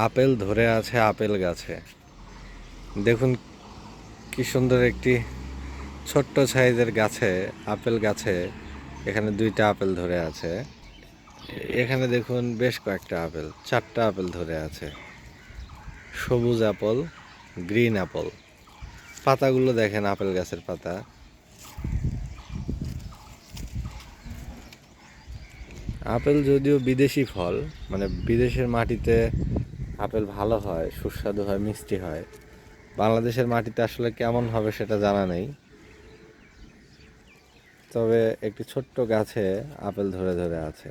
Apple ধরে আছে apple গাছে। দেখুন কি সুন্দর একটি ছোট্ট সাইজের গাছে, আপেল গাছে এখানে দুইটা আপেল ধরে আছে। এখানে দেখুন বেশ কয়েকটা আপেল, চারটা আপেল ধরে আছে। সবুজ আপেল, গ্রিন আপেল। পাতাগুলো দেখেন, আপেল গাছের পাতা। আপেল যদিও বিদেশি ফল, মানে বিদেশের মাটিতে আপেল ভালো হয়, সুস্বাদু হয়, মিষ্টি হয়। বাংলাদেশের মাটিতে আসলে কেমন হবে সেটা জানা নেই। তবে একটি ছোট্ট গাছে আপেল ধরে ধরে আছে।